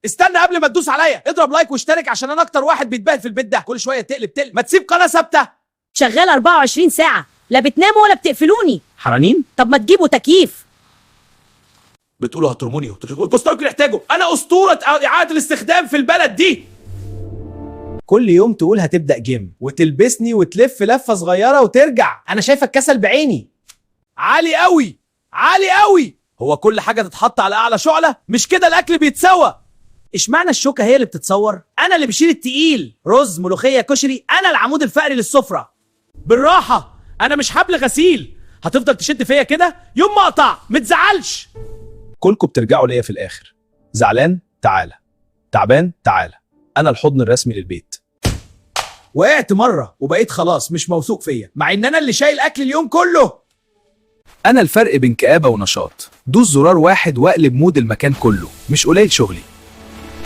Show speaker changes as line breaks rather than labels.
استنى قبل ما تدوس عليا، اضرب لايك واشترك عشان انا اكتر واحد بيتبهدل في البيت ده، كل شويه تقلب. ما تسيب قناه ثابته.
شغال 24 ساعة، لا بتناموا ولا بتقفلوني.
حرانين؟
طب ما تجيبوا تكييف.
بتقولوا هترموني والكوستايكو يحتاجوا. انا اسطوره اعاده الاستخدام في البلد دي. كل يوم تقول هتبدا جيم وتلبسني وتلف لفه صغيره وترجع. انا شايفه الكسل بعيني. عالي قوي عالي قوي. هو كل حاجه تتحط على اعلى شعله؟ مش كده الاكل بيتسوى. اشمعنى الشوكه هي اللي بتصور؟ انا اللي بشيل التقيل، رز ملوخيه كشري، انا العمود الفقري للسفره. بالراحه، انا مش حبل غسيل. هتفضل تشد فيا كده يوم ما اقطع. متزعلش. كلكم بترجعوا ليا في الاخر. زعلان؟ تعالى. تعبان؟ تعالى. انا الحضن الرسمي للبيت. وقعت مره وبقيت خلاص مش موثوق فيا، مع ان انا اللي شايل اكل اليوم كله.
أنا الفرق بين كآبة ونشاط. دوس زرار واحد واقلب مود المكان كله، مش قليل شغلي.